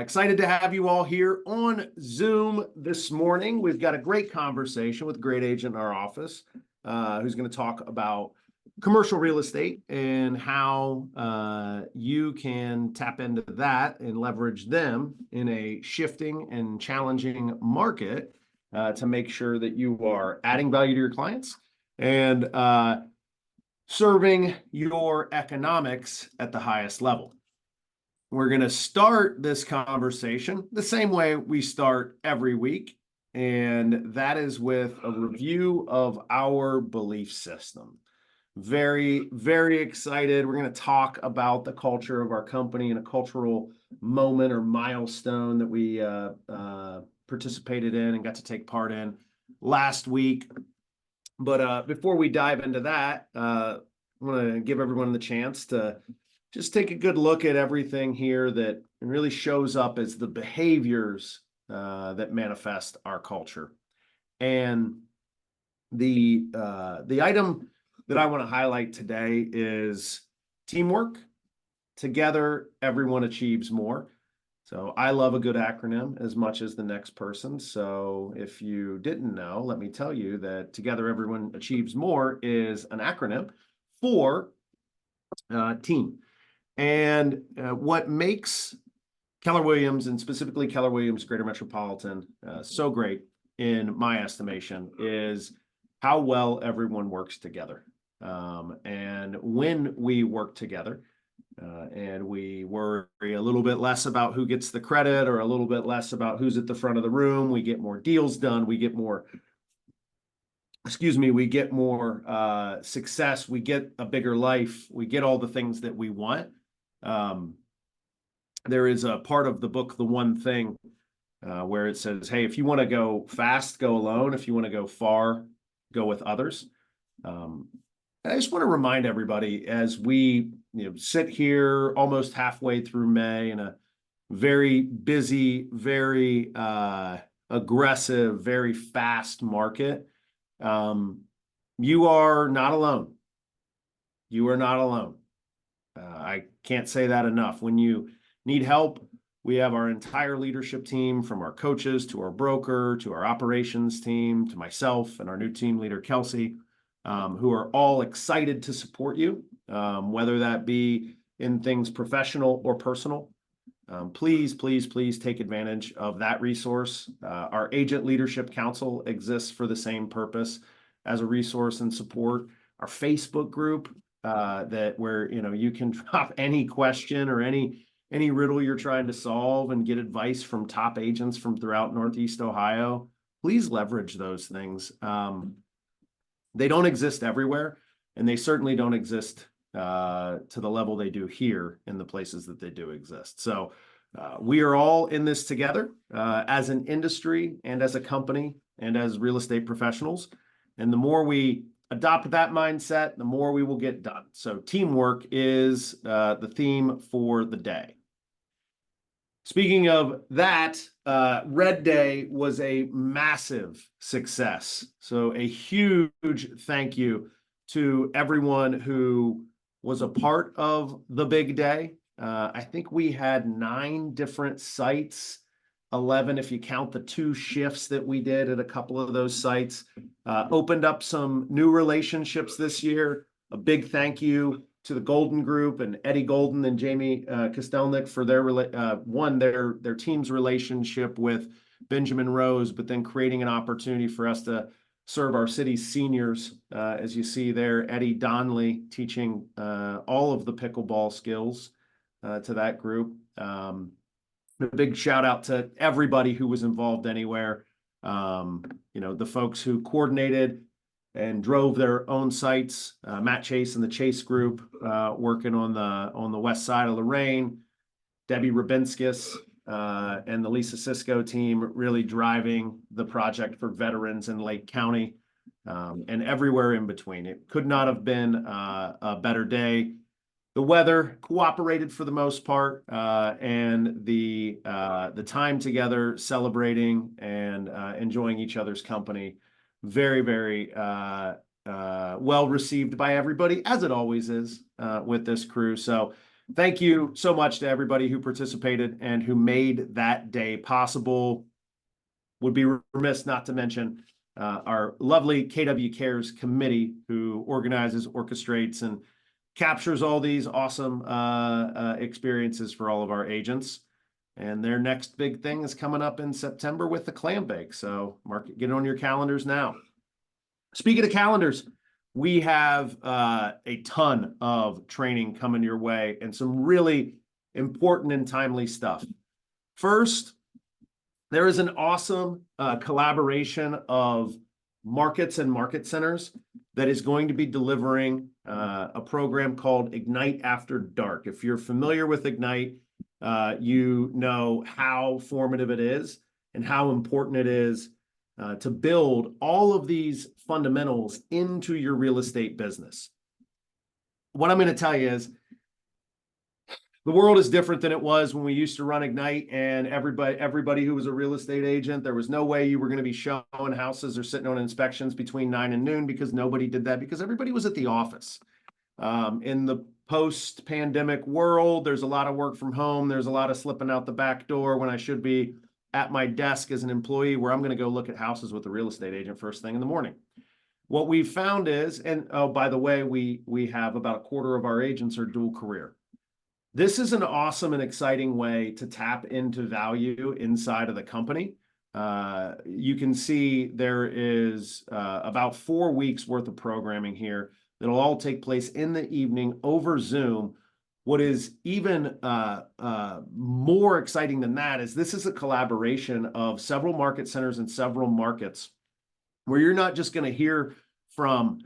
Excited to have you all here on Zoom this morning. We've got a great conversation with a great agent in our office who's going to talk about commercial real estate and how you can tap into that and leverage them in a shifting and challenging market to make sure that you are adding value to your clients and serving your economics at the highest level. We're going to start this conversation the same way we start every week, and that is with a review of our belief system. Very, very excited. We're going to talk about the culture of our company and a cultural moment or milestone that we participated in and got to take part in last week. But before we dive into that, I want to give everyone the chance to just take a good look at everything here that really shows up as the behaviors that manifest our culture. And the item that I want to highlight today is teamwork. Together, everyone achieves more. So I love a good acronym as much as the next person. So if you didn't know, let me tell you that Together Everyone Achieves More is an acronym for team. And what makes Keller Williams, and specifically Keller Williams Greater Metropolitan, so great in my estimation is how well everyone works together. And when we work together and we worry a little bit less about who gets the credit or a little bit less about who's at the front of the room, we get more deals done, we get more success, we get a bigger life, we get all the things that we want. There is a part of the book, The One Thing, where it says, hey, if you want to go fast, go alone. If you want to go far, go with others. I just want to remind everybody as we sit here almost halfway through May in a very busy, very aggressive, very fast market, you are not alone. You are not alone. I can't say that enough. When you need help, we have our entire leadership team, from our coaches to our broker to our operations team to myself and our new team leader, Kelsey, who are all excited to support you, whether that be in things professional or personal. Please, please, please take advantage of that resource. Our Agent Leadership Council exists for the same purpose as a resource and support. Our Facebook group, where you can drop any question or any riddle you're trying to solve and get advice from top agents from throughout Northeast Ohio. Please leverage those things. They don't exist everywhere, and they certainly don't exist to the level they do here in the places that they do exist. So we are all in this together as an industry and as a company and as real estate professionals. And the more we adopt that mindset, the more we will get done. So teamwork is the theme for the day. Speaking of that, Red Day was a massive success. So a huge thank you to everyone who was a part of the big day. I think we had 9 different sites, 11 if you count the 2 shifts that we did at a couple of those sites. Opened up some new relationships this year. A big thank you to the Golden Group and Eddie Golden and Jamie Kostelnik for their team's relationship with Benjamin Rose, but then creating an opportunity for us to serve our city's seniors. As you see there, Eddie Donnelly teaching all of the pickleball skills to that group. A big shout out to everybody who was involved anywhere. The folks who coordinated and drove their own sites, Matt Chase and the Chase Group, working on the west side of Lorraine, Debbie Rabinskis and the Lisa Cisco team really driving the project for veterans in Lake County, and everywhere in between. It could not have been a better day. The weather cooperated for the most part, and the time together celebrating and enjoying each other's company, very, very well received by everybody, as it always is with this crew. So thank you so much to everybody who participated and who made that day possible. Would be remiss not to mention our lovely KW Cares committee, who organizes, orchestrates, and captures all these awesome experiences for all of our agents. And their next big thing is coming up in September with the clam bake. So get it on your calendars now. Speaking of calendars, we have a ton of training coming your way and some really important and timely stuff. First, there is an awesome collaboration of markets and market centers that is going to be delivering a program called Ignite After Dark. If you're familiar with Ignite, you know how formative it is and how important it is to build all of these fundamentals into your real estate business. What I'm going to tell you is the world is different than it was when we used to run Ignite, and everybody who was a real estate agent, there was no way you were going to be showing houses or sitting on inspections between 9 and noon, because nobody did that, because everybody was at the office. In the post-pandemic world, there's a lot of work from home. There's a lot of slipping out the back door when I should be at my desk as an employee, where I'm going to go look at houses with a real estate agent first thing in the morning. What we've found is, and oh, by the way, we have about a quarter of our agents are dual career. This is an awesome and exciting way to tap into value inside of the company. You can see there is about 4 weeks worth of programming here that'll all take place in the evening over Zoom. What is even more exciting than that is this is a collaboration of several market centers and several markets, where you're not just going to hear from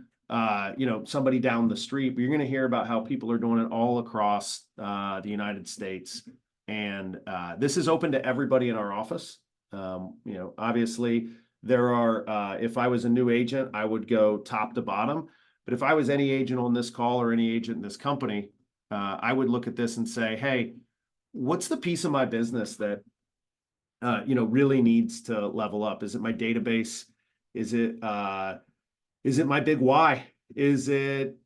somebody down the street, but you're going to hear about how people are doing it all across the United States. And this is open to everybody in our office. Obviously there are, if I was a new agent, I would go top to bottom. But if I was any agent on this call or any agent in this company, I would look at this and say, hey, what's the piece of my business that, really needs to level up? Is it my database? Is it my big why? Is it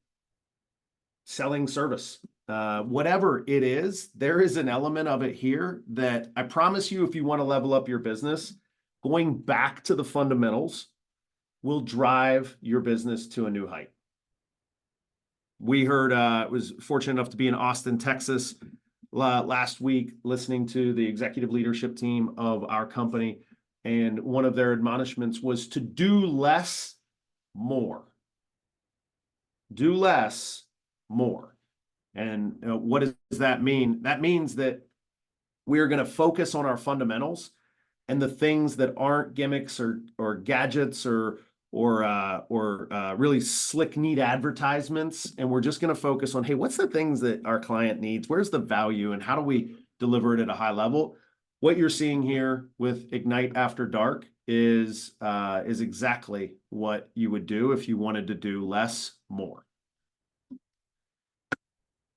selling service? Whatever it is, there is an element of it here that I promise you, if you want to level up your business, going back to the fundamentals will drive your business to a new height. We heard, was fortunate enough to be in Austin, Texas last week, listening to the executive leadership team of our company. And one of their admonishments was to do less, more. Do less, more. And what does that mean? That means that we're going to focus on our fundamentals and the things that aren't gimmicks or gadgets or really slick, neat advertisements. And we're just going to focus on, hey, what's the things that our client needs? Where's the value, and how do we deliver it at a high level? What you're seeing here with Ignite After Dark is exactly what you would do if you wanted to do less, more.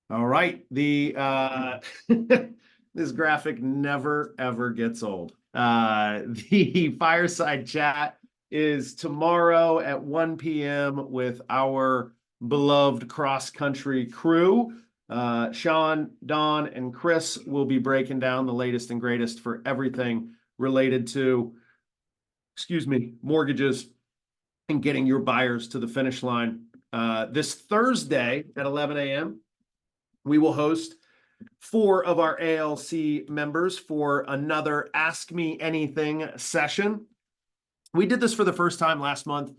All right. This graphic never, ever gets old. The fireside chat is tomorrow at 1 p.m. with our beloved cross-country crew. Sean, Don, and Chris will be breaking down the latest and greatest for everything related to, mortgages and getting your buyers to the finish line. This Thursday at 11 a.m., we will host 4 of our ALC members for another Ask Me Anything session. We did this for the first time last month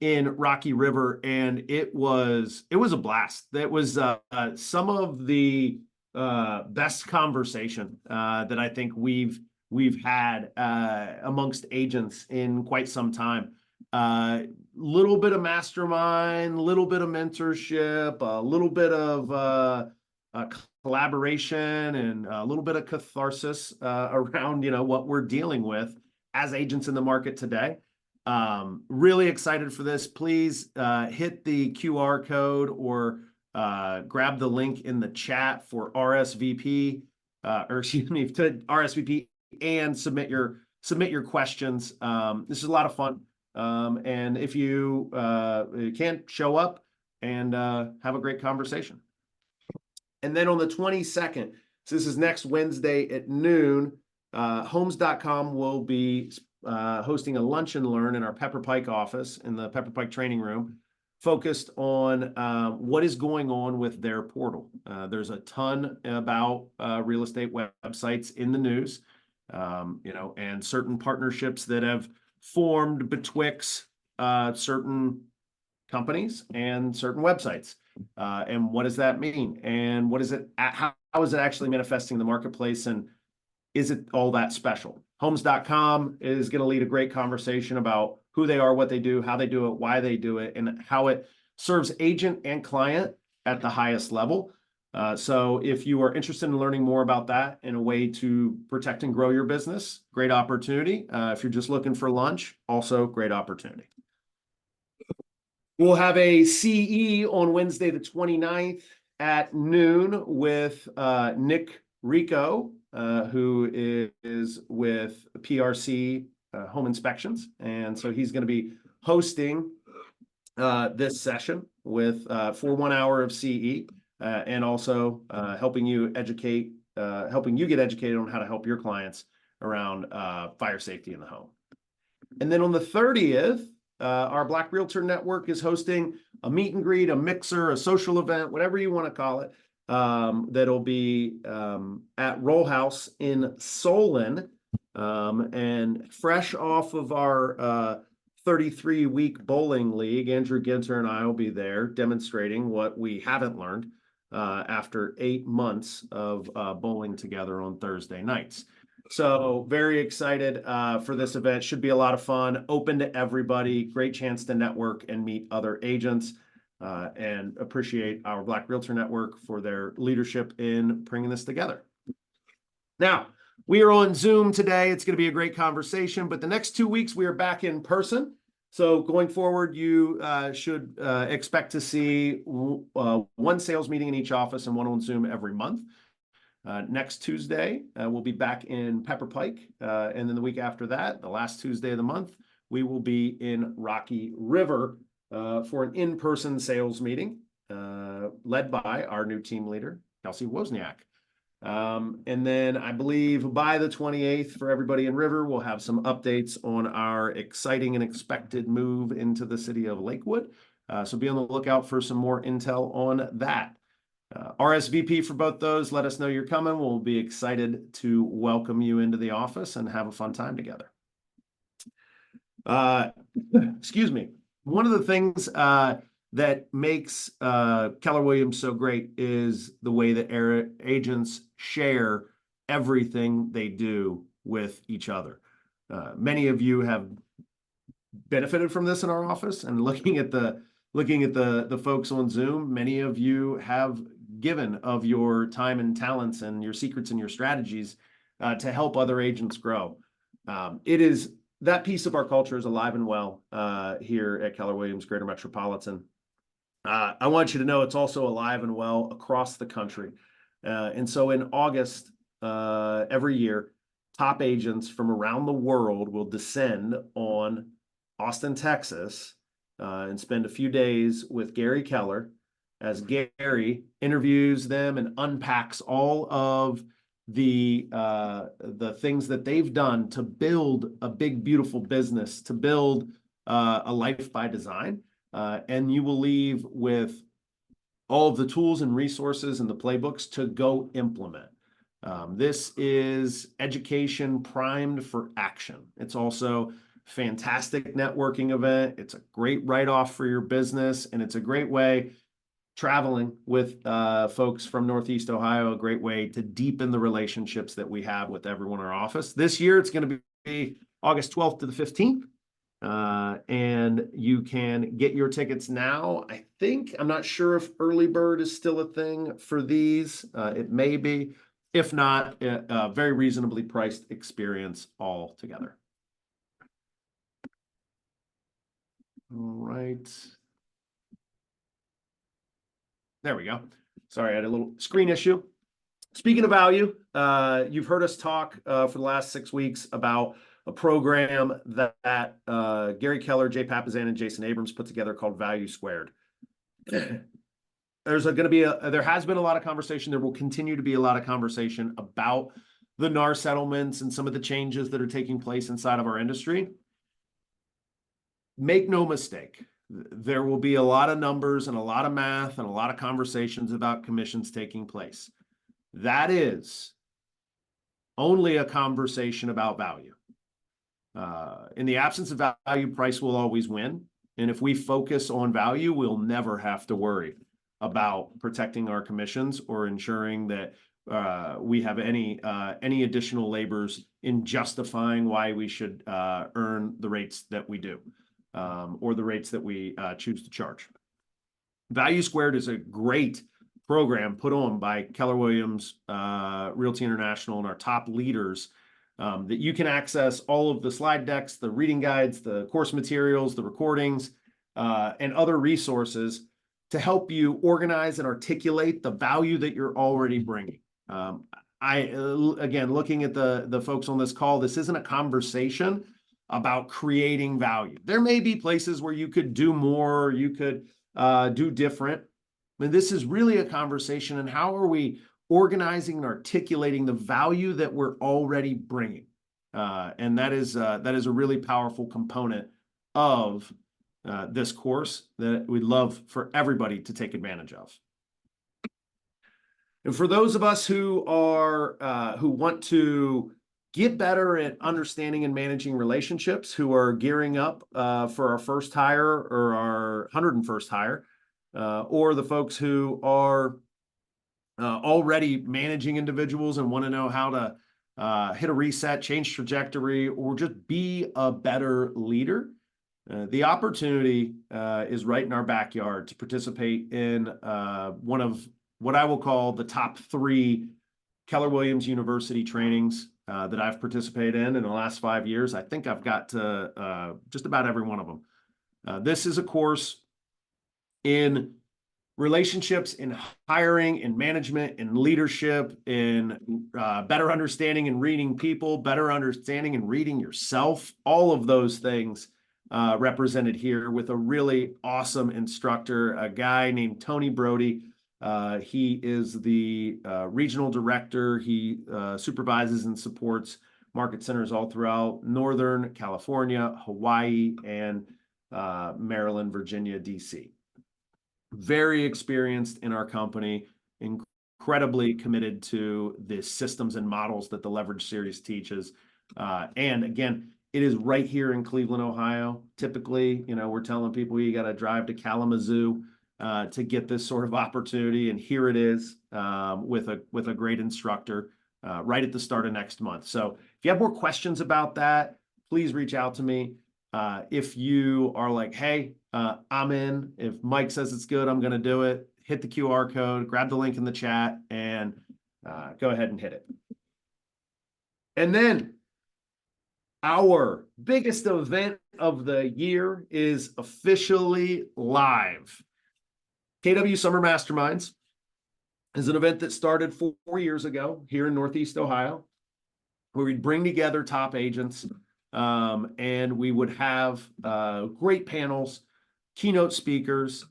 in Rocky River, and it was a blast. That was some of the best conversation that I think we've had amongst agents in quite some time. Little bit of mastermind, little bit of mentorship, a little bit of collaboration, and a little bit of catharsis around what we're dealing with as agents in the market today. Really excited for this. Please hit the QR code or grab the link in the chat for RSVP, to RSVP, and submit your questions. This is a lot of fun. And if you can't show up, and have a great conversation. And then on the 22nd, so this is next Wednesday at noon, Homes.com will be hosting a lunch and learn in our Pepper Pike office in the Pepper Pike training room, focused on what is going on with their portal. There's a ton about real estate websites in the news, and certain partnerships that have formed betwixt certain companies and certain websites. And what does that mean? And what is it? How is it actually manifesting in the marketplace? And is it all that special? Homes.com is going to lead a great conversation about who they are, what they do, how they do it, why they do it, and how it serves agent and client at the highest level. So if you are interested in learning more about that and a way to protect and grow your business, great opportunity. If you're just looking for lunch, also great opportunity. We'll have a CE on Wednesday, the 29th at noon with Nick Rico, who is with PRC Home Inspections. And so he's going to be hosting this session with for 1 hour of CE and also helping you get educated on how to help your clients around fire safety in the home. And then on the 30th, our Black Realtor Network is hosting a meet and greet, a mixer, a social event, whatever you want to call it. That'll be at Roll House in Solon, and fresh off of our 33-week bowling league. Andrew Ginter and I will be there demonstrating what we haven't learned after 8 months of bowling together on Thursday nights. So very excited for this event. Should be a lot of fun, open to everybody, great chance to network and meet other agents, and appreciate our Black Realtor Network for their leadership in bringing this together. Now, we are on Zoom today. It's going to be a great conversation, but the next 2 weeks we are back in person. So going forward, you should expect to see one sales meeting in each office and one on Zoom every month. Next Tuesday, we'll be back in Pepper Pike. And then the week after that, the last Tuesday of the month, we will be in Rocky River for an in-person sales meeting led by our new team leader, Kelsey Wozniak. And then I believe by the 28th, for everybody in River, we'll have some updates on our exciting and expected move into the city of Lakewood. So be on the lookout for some more intel on that. RSVP for both those. Let us know you're coming. We'll be excited to welcome you into the office and have a fun time together. Excuse me. One of the things that makes Keller Williams so great is the way that agents share everything they do with each other. Many of you have benefited from this in our office, and looking at the folks on Zoom, many of you have given of your time and talents and your secrets and your strategies to help other agents grow. That piece of our culture is alive and well here at Keller Williams Greater Metropolitan. I want you to know it's also alive and well across the country. And so in August every year, top agents from around the world will descend on Austin, Texas, and spend a few days with Gary Keller as Gary interviews them and unpacks all of the things that they've done to build a big, beautiful business, to build a life by design. And you will leave with all of the tools and resources and the playbooks to go implement. This is education primed for action. It's also fantastic networking event. It's a great write-off for your business, and it's a great way, traveling with folks from Northeast Ohio, a great way to deepen the relationships that we have with everyone in our office. This year, it's going to be August 12th to the 15th. And you can get your tickets now. I'm not sure if early bird is still a thing for these. It may be. If not, a very reasonably priced experience altogether. All right. There we go. Sorry, I had a little screen issue. Speaking of value, you've heard us talk for the last 6 weeks about a program that Gary Keller, Jay Papazan, and Jason Abrams put together called Value Squared. there has been a lot of conversation. There will continue to be a lot of conversation about the NAR settlements and some of the changes that are taking place inside of our industry. Make no mistake, there will be a lot of numbers and a lot of math and a lot of conversations about commissions taking place. That is only a conversation about value. In the absence of value, price will always win. And if we focus on value, we'll never have to worry about protecting our commissions or ensuring that we have any additional labors in justifying why we should earn the rates that we do, or the rates that we choose to charge. Value Squared is a great program put on by Keller Williams Realty International and our top leaders, that you can access all of the slide decks, the reading guides, the course materials, the recordings, and other resources to help you organize and articulate the value that you're already bringing. Again, looking at the folks on this call, this isn't a conversation about creating value. There may be places where you could do more, you could do different. I mean, this is really a conversation, and how are we organizing and articulating the value that we're already bringing? And that is a really powerful component of this course that we'd love for everybody to take advantage of. And for those of us who want to get better at understanding and managing relationships, who are gearing up for our first hire or our 101st hire, or the folks who are already managing individuals and want to know how to hit a reset, change trajectory, or just be a better leader, the opportunity is right in our backyard to participate in one of what I will call the top 3 Keller Williams University trainings that I've participated in the last 5 years. I think I've got to just about every one of them. This is a course in relationships, in hiring, in management, in leadership, in better understanding and reading people, better understanding and reading yourself, all of those things represented here with a really awesome instructor, a guy named Tony Brody. He is the regional director. He supervises and supports market centers all throughout Northern California, Hawaii, and Maryland, Virginia, DC. Very experienced in our company, incredibly committed to the systems and models that the Leverage Series teaches. And again, it is right here in Cleveland, Ohio. Typically, we're telling people you got to drive to Kalamazoo to get this sort of opportunity. And here it is with a great instructor right at the start of next month. So if you have more questions about that, please reach out to me. If you are like, hey, I'm in, if Mike says it's good, I'm going to do it, hit the QR code, grab the link in the chat, and go ahead and hit it. And then our biggest event of the year is officially live. KW Summer Masterminds is an event that started 4 years ago here in Northeast Ohio, where we'd bring together top agents, and we would have great panels, keynote speakers,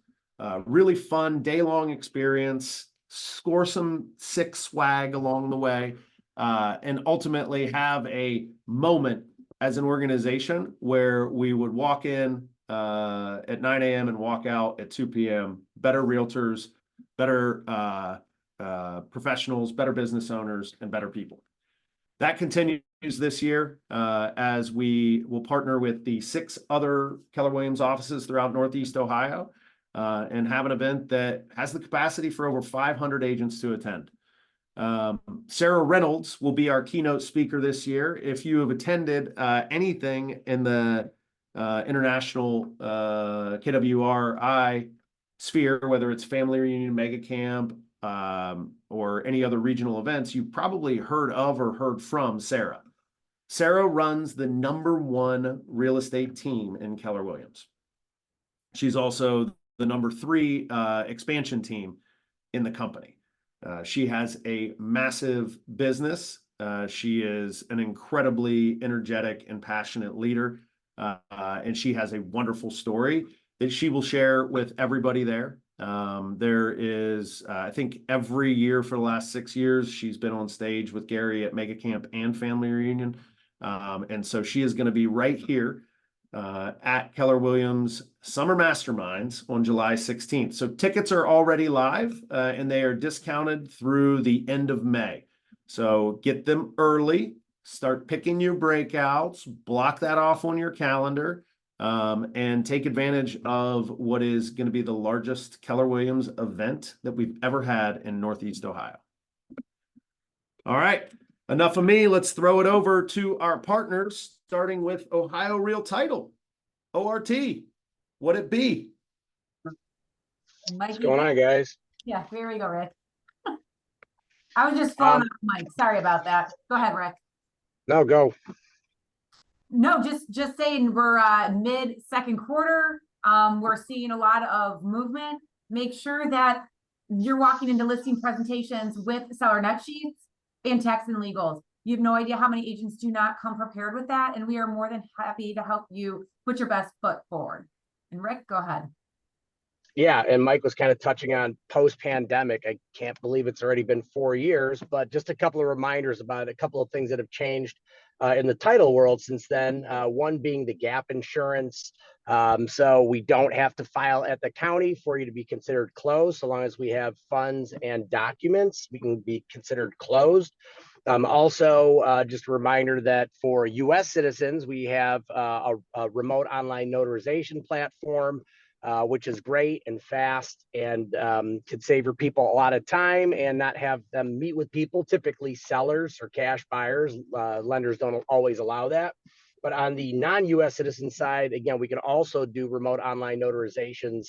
really fun day-long experience, score some sick swag along the way, and ultimately have a moment as an organization where we would walk in at 9 a.m. and walk out at 2 p.m. better realtors, better professionals, better business owners, and better people. That continues this year as we will partner with the 6 other Keller Williams offices throughout Northeast Ohio and have an event that has the capacity for over 500 agents to attend. Sarah Reynolds will be our keynote speaker this year. If you have attended anything in the international KWRI sphere, whether it's family reunion, mega camp, or any other regional events, you've probably heard of or heard from Sarah. Sarah runs the #1 real estate team in Keller Williams. She's also the #3 expansion team in the company. She has a massive business. She is an incredibly energetic and passionate leader, and she has a wonderful story that she will share with everybody there. There is, I think every year for the last 6 years, she's been on stage with Gary at Mega Camp and Family Reunion. And so she is going to be right here at Keller Williams Summer Masterminds on July 16th. So tickets are already live and they are discounted through the end of May. So get them early, start picking your breakouts, block that off on your calendar, and take advantage of what is going to be the largest Keller Williams event that we've ever had in Northeast Ohio. All right, enough of me. Let's throw it over to our partners, starting with Ohio Real Title, ORT. What it be? What's going on, guys? Yeah, here we go, Rick. I was just following up Mike. Sorry about that. Go ahead, Rick. No, go. No, just saying we're mid second quarter. We're seeing a lot of movement. Make sure that you're walking into listing presentations with seller net sheets and tax and legals. You have no idea how many agents do not come prepared with that, and we are more than happy to help you put your best foot forward. And Rick, go ahead. Yeah, and Mike was kind of touching on post-pandemic. I can't believe it's already been 4 years, but just a couple of reminders about a couple of things that have changed in the title world since then. One being the gap insurance. So we don't have to file at the county for you to be considered closed. So long as we have funds and documents, we can be considered closed. Also, just a reminder that for U.S. citizens, we have a remote online notarization platform, which is great and fast and could save your people a lot of time and not have them meet with people, typically sellers or cash buyers. Lenders don't always allow that. But on the non-U.S. citizen side, again, we can also do remote online notarizations,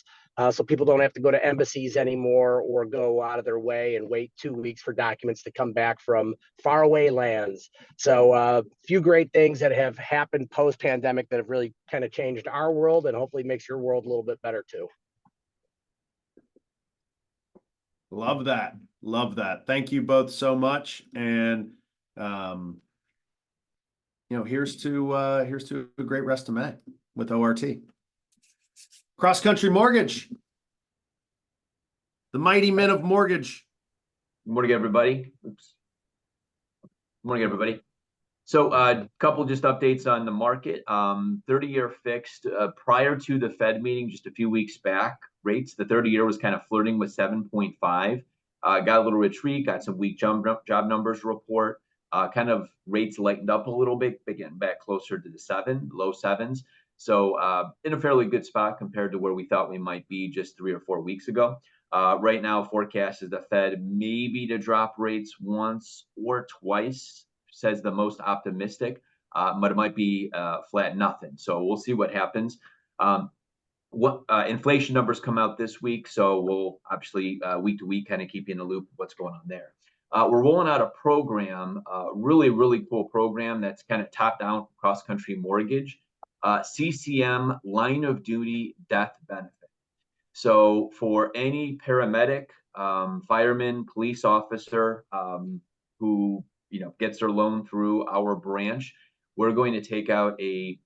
so people don't have to go to embassies anymore or go out of their way and wait 2 weeks for documents to come back from faraway lands. So a few great things that have happened post-pandemic that have really kind of changed our world and hopefully makes your world a little bit better too. Love that. Love that. Thank you both so much. And here's to a great rest of May with ORT. Cross Country Mortgage, the mighty men of mortgage. Good morning, everybody. Oops. Good morning, everybody. So a couple just updates on the market. 30-year fixed prior to the Fed meeting just a few weeks back, rates, the 30-year was kind of flirting with 7.5. Got a little retreat, got some weak job numbers report. Kind of rates lightened up a little bit, again, back closer to the low sevens. So in a fairly good spot compared to where we thought we might be just 3 or 4 weeks ago. Right now, forecast is the Fed maybe to drop rates once or twice, says the most optimistic, but it might be flat nothing. So we'll see what happens. What inflation numbers come out this week, so we'll obviously week to week kind of keep you in the loop of what's going on there. We're rolling out a program, really cool program that's kind of top down cross country mortgage, CCM line of duty death benefit. So for any paramedic, fireman, police officer who gets their loan through our branch, we're going to take out I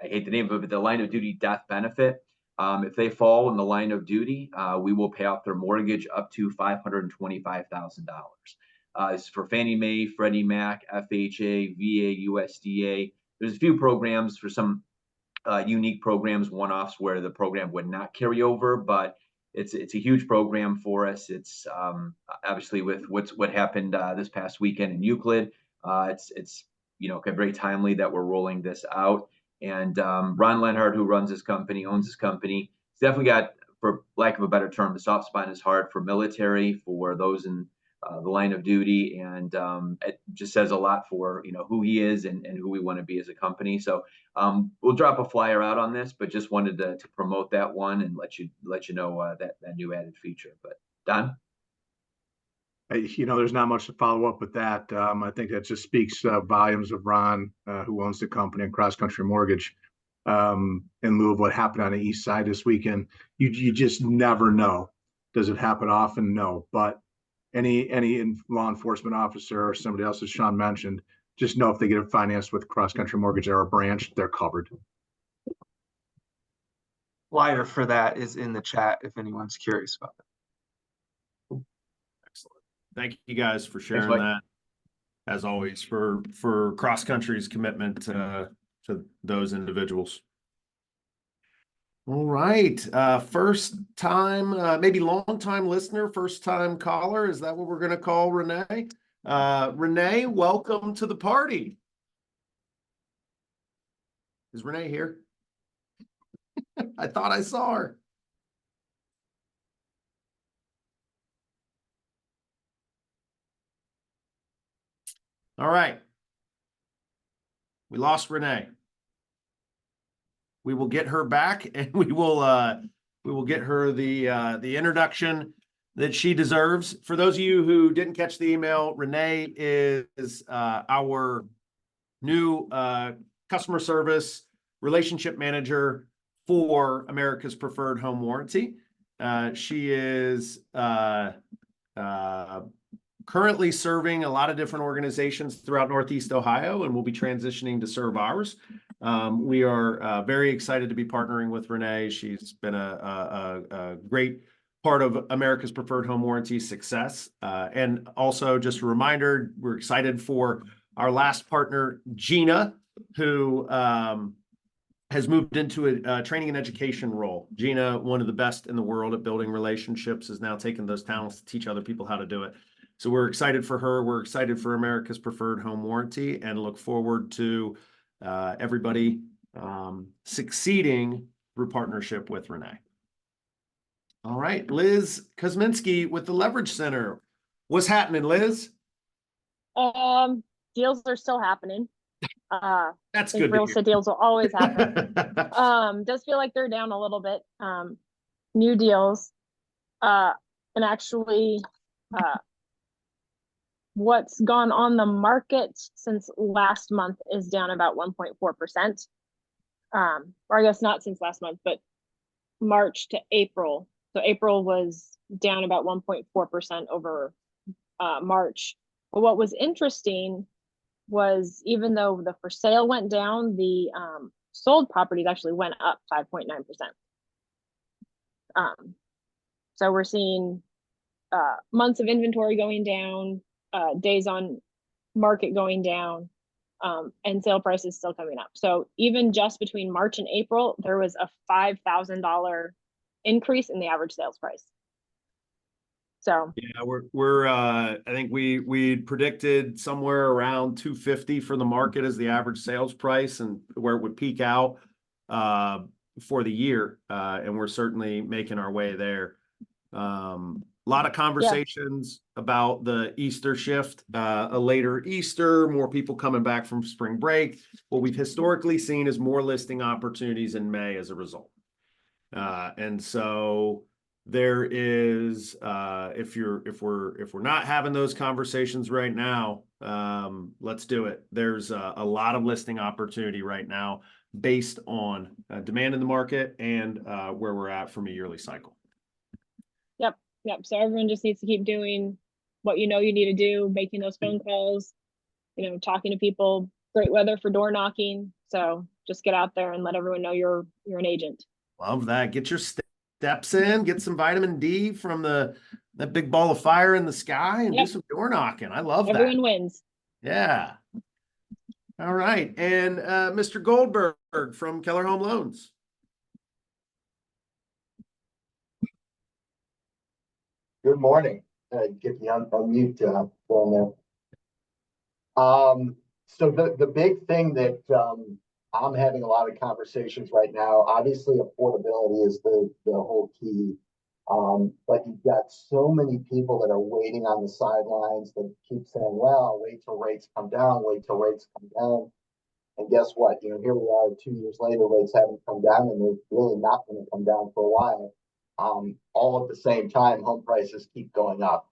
hate the name of it, the line of duty death benefit. If they fall in the line of duty, we will pay off their mortgage up to $525,000. It's for Fannie Mae, Freddie Mac, FHA, VA, USDA. There's a few programs for some unique programs, one-offs where the program would not carry over, but it's a huge program for us. It's obviously with what happened this past weekend in Euclid. It's very timely that we're rolling this out. And Ron Lenhart, who runs this company, owns this company, he's definitely got, for lack of a better term, the soft spot in his heart for military, for those in the line of duty, and it just says a lot for who he is and who we want to be as a company. So we'll drop a flyer out on this, but just wanted to promote that one and let you know that new added feature. But Don? There's not much to follow up with that. I think that just speaks volumes of Ron, who owns the company, and Cross Country Mortgage. In lieu of what happened on the East Side this weekend, you just never know. Does it happen often? No. But any law enforcement officer or somebody else, as Sean mentioned, just know if they get it financed with Cross Country Mortgage or a branch, they're covered. flyer for that is in the chat if anyone's curious about it. Excellent. Thank you guys for sharing Mike. that. As always, for Cross Country's commitment to those individuals. All right. First time, maybe long time listener, first time caller. Is that what we're going to call Renee? Renee, welcome to the party. Is Renee here? I thought I saw her. All right. We lost Renee. We will get her back, and we will get her the introduction that she deserves. For those of you who didn't catch the email, Renee is our new customer service relationship manager for America's Preferred Home Warranty. She is currently serving a lot of different organizations throughout Northeast Ohio, and will be transitioning to serve ours. We are very excited to be partnering with Renee. She's been a great part of America's Preferred Home Warranty success. And also just a reminder, we're excited for our last partner, Gina, who has moved into a training and education role. Gina, one of the best in the world at building relationships, is now taking those talents to teach other people how to do it. So we're excited for her. We're excited for America's Preferred Home Warranty, and look forward to everybody succeeding through partnership with Renee. All right, Liz Kosminski with the Leverage Center. What's happening, Liz? Deals are still happening. That's I think good. real estate deals will always happen. Does feel like they're down a little bit. New deals, and actually, what's gone on the market since last month is down about 1.4%. Or I guess not since last month, but March to April. So April was down about 1.4% over March. But what was interesting was, even though the for sale went down, the sold properties actually went up 5.9%. So we're seeing months of inventory going down, days on market going down, and sale prices still coming up. So even just between March and April, there was a $5,000 increase in the average sales price. So yeah, we're I think we predicted somewhere around 250 for the market as the average sales price, and where it would peak out for the year, and we're certainly making our way there. A lot of conversations about the Easter shift, a later Easter, more people coming back from spring break. What we've historically seen is more listing opportunities in May as a result. And so there is, if we're not having those conversations right now, let's do it. There's a lot of listing opportunity right now based on demand in the market and where we're at from a yearly cycle. Yep. So everyone just needs to keep doing what you know you need to do, making those phone calls, talking to people. Great weather for door knocking. So just get out there and let everyone know you're an agent. Love that. Get your steps in, get some vitamin D from that big ball of fire in the sky, and do some door knocking. I love that. Everyone wins. Yeah. All right. And Mr. Goldberg from Keller Home Loans. Good morning. Get me on mute for a minute. So the big thing that I'm having a lot of conversations right now, obviously affordability is the whole key. But you've got so many people that are waiting on the sidelines that keep saying, well, wait till rates come down, wait till rates come down. And guess what? Here we are 2 years later, rates haven't come down, and they're really not going to come down for a while. All at the same time, home prices keep going up.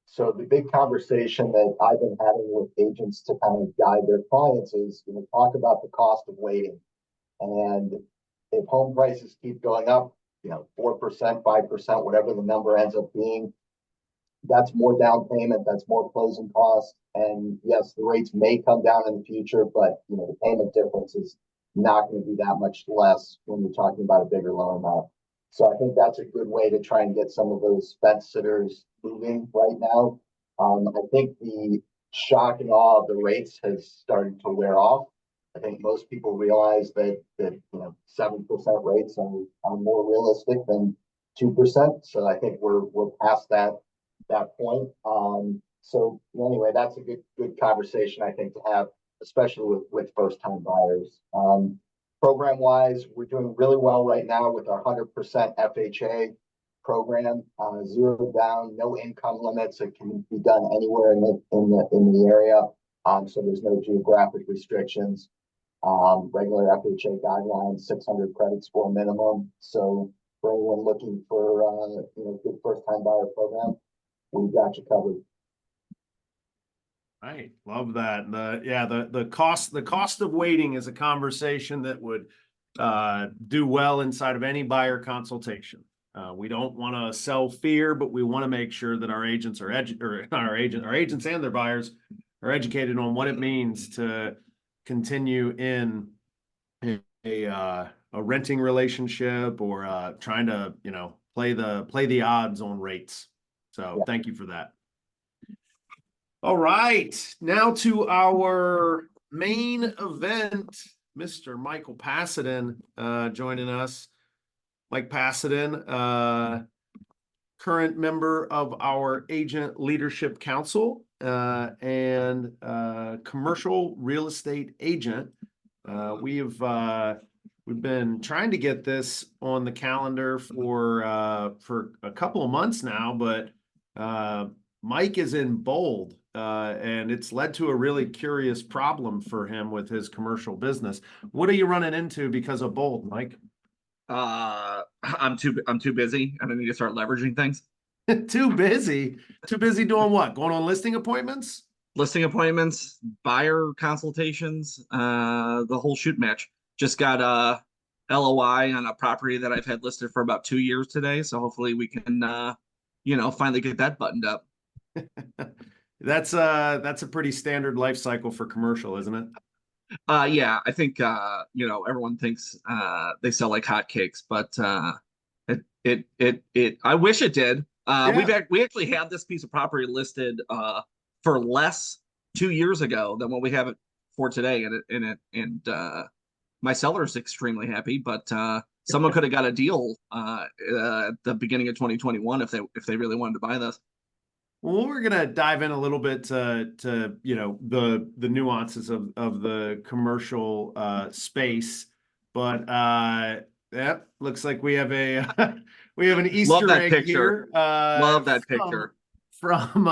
So the big conversation that I've been having with agents to kind of guide their clients is, talk about the cost of waiting. And if home prices keep going up, 4%, 5%, whatever the number ends up being, that's more down payment, that's more closing costs. And yes, the rates may come down in the future, but the payment difference is not going to be that much less when you're talking about a bigger loan amount. So I think that's a good way to try and get some of those fence sitters moving right now. I think the shock and awe of the rates has started to wear off. I think most people realize that 7% rates are more realistic than 2%. So I think we're past that point. So anyway, that's a good conversation I think to have, especially with first time buyers. Program wise, we're doing really well right now with our 100% FHA program, 0 down, no income limits. It can be done anywhere in the area. So there's no geographic restrictions. Regular FHA guidelines, 600 credit score minimum. So for anyone looking for good first time buyer program, we've got you covered. Right, love that. The cost of waiting is a conversation that would do well inside of any buyer consultation. We don't want to sell fear, but we want to make sure that our agents are our agents and their buyers are educated on what it means to continue in a renting relationship or trying to play the odds on rates. So Thank you for that. All right, now to our main event, Mr. Michael Pasadin joining us. Mike Pasadin, current member of our Agent Leadership Council and commercial real estate agent. We've been trying to get this on the calendar for a couple of months now, but Mike is in bold. And it's led to a really curious problem for him with his commercial business. What are you running into because of bold, Mike? I'm too busy and I need to start leveraging things. Too busy doing what? Going on listing appointments? Listing appointments, buyer consultations, the whole shoot match. Just got a LOI on a property that I've had listed for about 2 years today. So hopefully we can, finally get that buttoned up. That's a pretty standard life cycle for commercial, isn't it? Yeah, I think everyone thinks they sell like hotcakes, but it I wish it did. We actually had this piece of property listed for less 2 years ago than what we have it for today, and my seller is extremely happy, but someone could have got a deal at the beginning of 2021 if they really wanted to buy this. Well, we're gonna dive in a little bit to the nuances of the commercial space, but looks like we have an Easter egg picture. here. Love that picture. From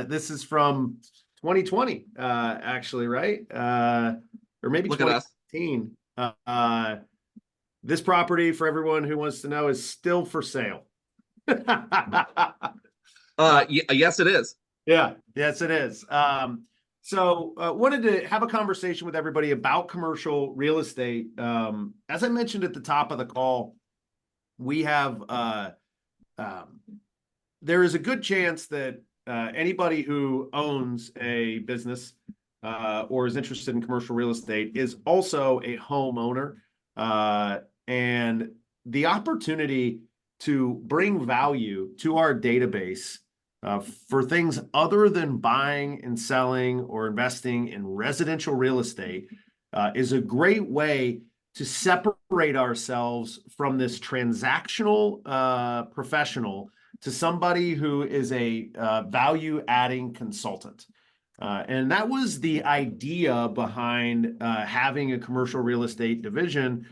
this is from 2020, actually, right? Or maybe Look at us. 2019. This property, for everyone who wants to know, is still for sale. Yes, it is. Yeah, yes, it is. So wanted to have a conversation with everybody about commercial real estate. As I mentioned at the top of the call, we have there is a good chance that anybody who owns a business or is interested in commercial real estate is also a homeowner, and the opportunity to bring value to our database for things other than buying and selling or investing in residential real estate is a great way to separate ourselves from this transactional professional to somebody who is a value-adding consultant. And that was the idea behind having a commercial real estate division,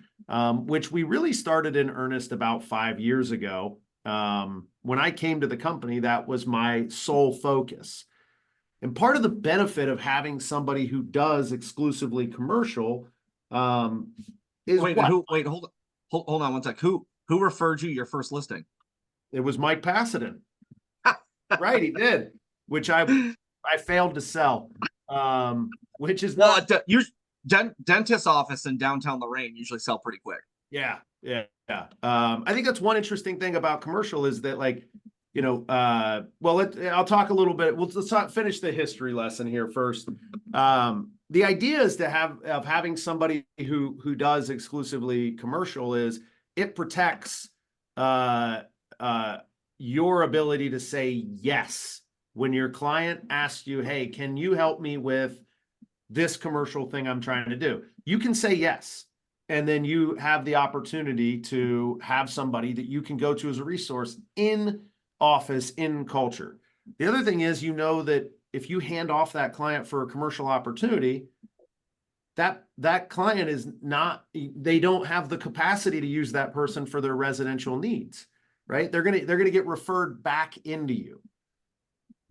which we really started in earnest about 5 years ago. When I came to the company, that was my sole focus. And part of the benefit of having somebody who does exclusively commercial is hold on one sec. Who referred you your first listing? It was Mike Pasadin. Right, he did, which I failed to sell. Which is not dentist's office in downtown Lorain usually sell pretty quick. Yeah. I think that's one interesting thing about commercial is that, like, I'll talk a little bit. Let's finish the history lesson here first. the idea is to having somebody who does exclusively commercial is it protects your ability to say yes when your client asks you, hey, can you help me with this commercial thing I'm trying to do? You can say yes. And then you have the opportunity to have somebody that you can go to as a resource in office, in culture. The other thing is, you know, that if you hand off that client for a commercial opportunity, that client is not, they don't have the capacity to use that person for their residential needs, right? They're going to get referred back into you.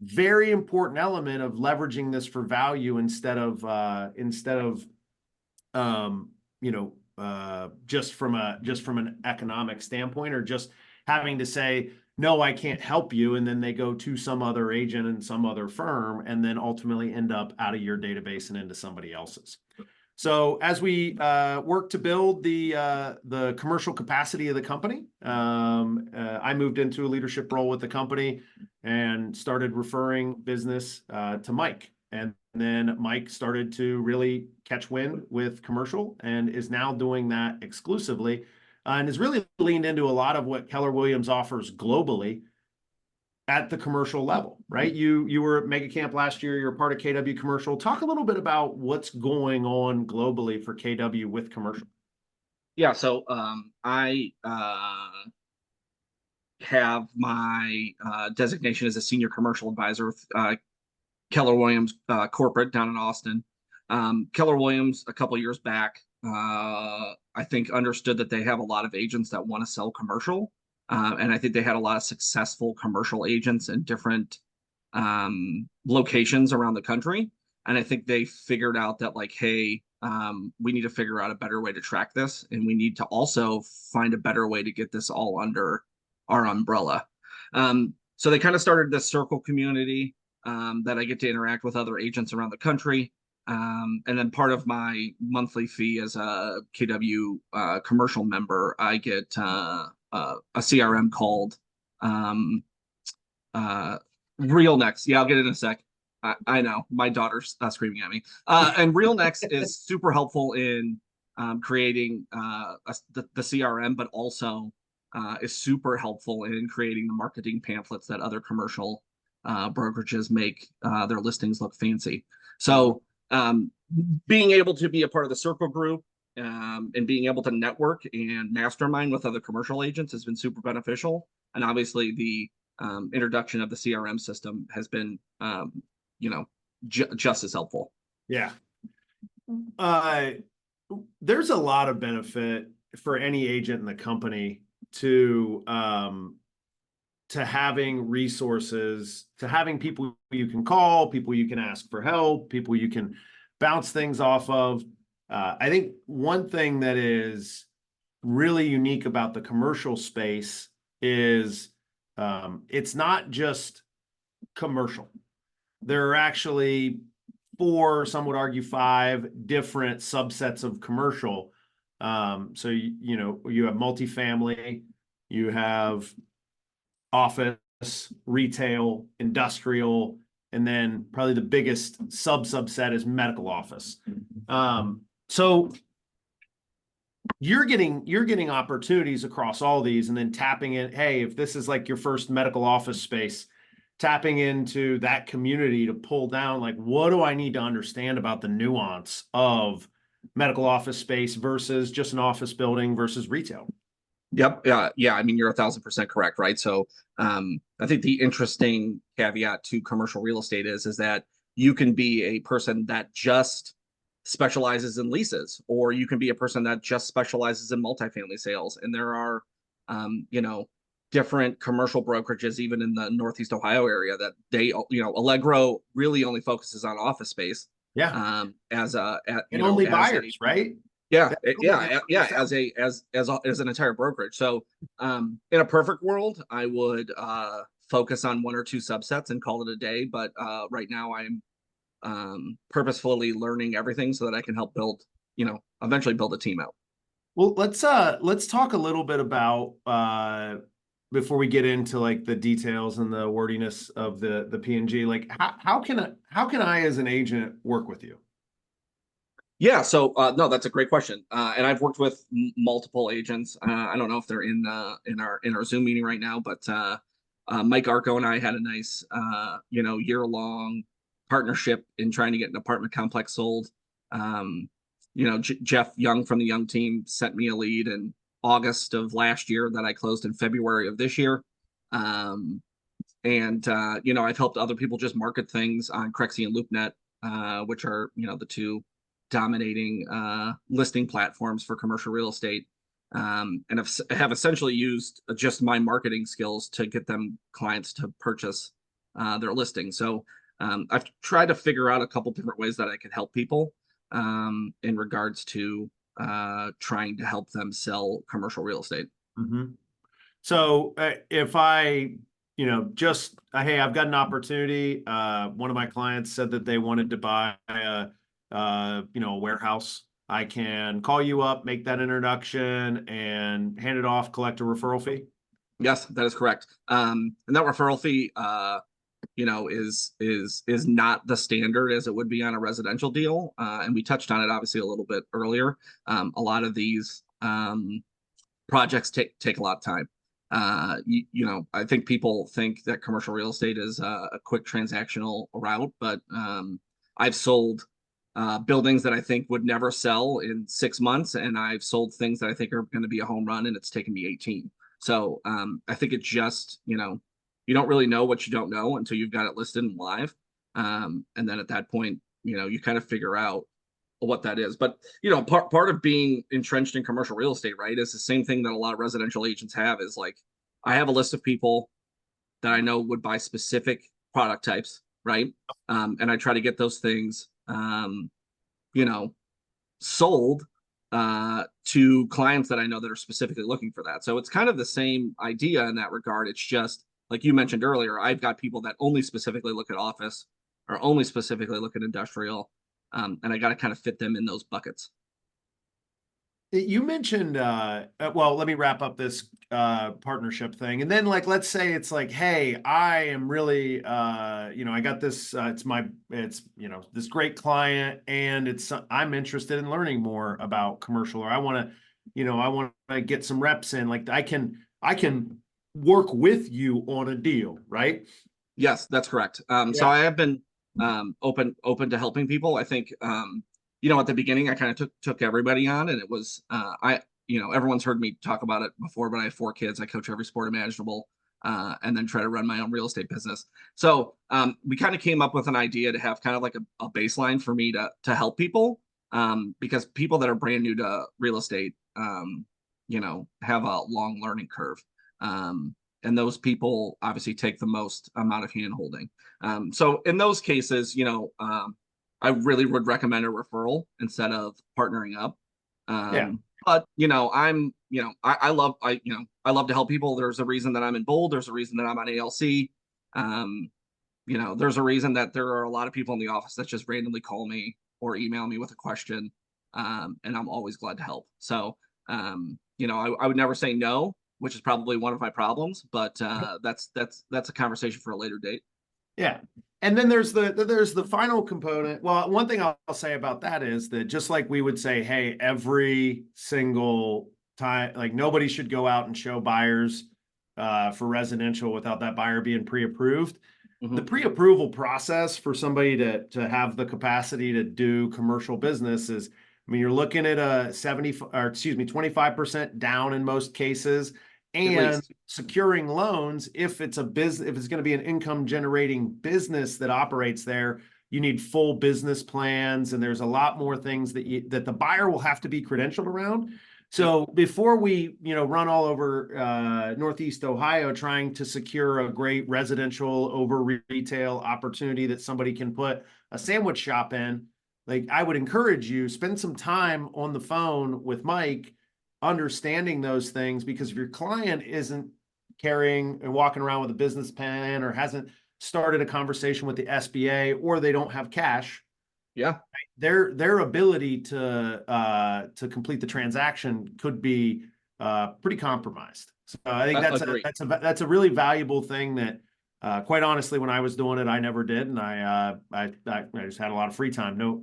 Very important element of leveraging this for value instead of just from an economic standpoint, or just having to say, no, I can't help you. And then they go to some other agent and some other firm, and then ultimately end up out of your database and into somebody else's. So as we work to build the commercial capacity of the company, I moved into a leadership role with the company and started referring business to Mike. And then Mike started to really catch wind with commercial and is now doing that exclusively, and has really leaned into a lot of what Keller Williams offers globally at the commercial level, right? You were at Mega Camp last year. You're a part of KW Commercial. Talk a little bit about what's going on globally for KW with commercial. Yeah, so I have my designation as a senior commercial advisor with Keller Williams corporate down in Austin. Keller Williams, a couple of years back, I think understood that they have a lot of agents that want to sell commercial. And I think they had a lot of successful commercial agents in different locations around the country. And I think they figured out that, like, hey, we need to figure out a better way to track this. And we need to also find a better way to get this all under our umbrella. So they kind of started this circle community that I get to interact with other agents around the country. And then part of my monthly fee as a KW commercial member, I get a CRM called RealNext. Yeah, I'll get it in a sec. I know my daughter's screaming at me. And RealNext is super helpful in creating the CRM, but also is super helpful in creating the marketing pamphlets that other commercial brokerages make their listings look fancy. So being able to be a part of the circle group and being able to network and mastermind with other commercial agents has been super beneficial. And obviously the introduction of the CRM system has been, just as helpful. Yeah. There's a lot of benefit for any agent in the company to having resources, to having people you can call, people you can ask for help, people you can bounce things off of. I think one thing that is really unique about the commercial space is it's not just commercial. There are actually 4, some would argue 5 different subsets of commercial. So, you have multifamily, you have office, retail, industrial, and then probably the biggest subset is medical office. So you're getting opportunities across all these, and then tapping in, hey, if this is like your first medical office space, tapping into that community to pull down, like, what do I need to understand about the nuance of medical office space versus just an office building versus retail? Yep. Yeah. I mean, you're 1,000% correct, right? So I think the interesting caveat to commercial real estate is that you can be a person that just specializes in leases, or you can be a person that just specializes in multifamily sales. And there are, different commercial brokerages, even in the Northeast Ohio area, that they, Allegro really only focuses on office space. Yeah. As only buyers, right? Yeah. As an entire brokerage. So in a perfect world, I would focus on 1 or 2 subsets and call it a day. But right now I'm purposefully learning everything so that I can help build, eventually build a team out. Well, let's talk a little bit about before we get into like the details and the wordiness of the P&G, like how can I as an agent work with you? Yeah, so no, that's a great question. And I've worked with multiple agents. I don't know if they're in our Zoom meeting right now, but Mike Arco and I had a nice year-long partnership in trying to get an apartment complex sold. Jeff Young from the Young team sent me a lead in August of last year that I closed in February of this year. I've helped other people just market things on Crexi and LoopNet, which are the two dominating listing platforms for commercial real estate, and have essentially used just my marketing skills to get them clients to purchase their listing. So I've tried to figure out a couple different ways that I could help people in regards to trying to help them sell commercial real estate. Mm-hmm. So if I, hey, I've got an opportunity. One of my clients said that they wanted to buy a warehouse. I can call you up, make that introduction, and hand it off, collect a referral fee. Yes, that is correct. And that referral fee, is not the standard as it would be on a residential deal. And we touched on it obviously a little bit earlier. A lot of these projects take a lot of time. I think people think that commercial real estate is a quick transactional route, but I've sold buildings that I think would never sell in 6 months, and I've sold things that I think are going to be a home run, and it's taken me 18. So I think it just, you don't really know what you don't know until you've got it listed and live. And then at that point, you kind of figure out what that is. But, part of being entrenched in commercial real estate, right, is the same thing that a lot of residential agents have, is like, I have a list of people that I know would buy specific product types, right? And I try to get those things sold to clients that I know that are specifically looking for that. So it's kind of the same idea in that regard. It's just like you mentioned earlier, I've got people that only specifically look at office or only specifically look at industrial, and I got to kind of fit them in those buckets. You mentioned, well, let me wrap up this partnership thing. And then let's say it's like, hey, I am really, I got this, it's this great client, and I'm interested in learning more about commercial, or I want to get some reps in. Like I can work with you on a deal, right? Yes, that's correct. So I have been open to helping people. I think, at the beginning, I kind of took everybody on, and it was, everyone's heard me talk about it before, but I have 4 kids. I coach every sport imaginable, and then try to run my own real estate business. So we kind of came up with an idea to have kind of like a baseline for me to help people, because people that are brand new to real estate, have a long learning curve. And those people obviously take the most amount of hand holding. So in those cases, I really would recommend a referral instead of partnering up. But I love to help people. There's a reason that I'm in Bold. There's a reason that I'm on ALC. There's a reason that there are a lot of people in the office that just randomly call me or email me with a question. And I'm always glad to help. So, I would never say no, which is probably one of my problems, but that's a conversation for a later date. Yeah. And then there's the final component. Well, one thing I'll say about that is that just like we would say, hey, every single time, like nobody should go out and show buyers for residential without that buyer being pre-approved. Mm-hmm. The pre-approval process for somebody to have the capacity to do commercial business is, you're looking at a 25% down in most cases. And securing loans, if it's going to be an income generating business that operates there, you need full business plans, and there's a lot more things that the buyer will have to be credentialed around. So before we, run all over Northeast Ohio trying to secure a great residential over retail opportunity that somebody can put a sandwich shop in, I would encourage you, spend some time on the phone with Mike, understanding those things, because if your client isn't carrying and walking around with a business plan, or hasn't started a conversation with the SBA, or they don't have cash, their ability to complete the transaction could be pretty compromised. So I think that's a really valuable thing that, quite honestly, when I was doing it, I never did, and I just had a lot of free time. No,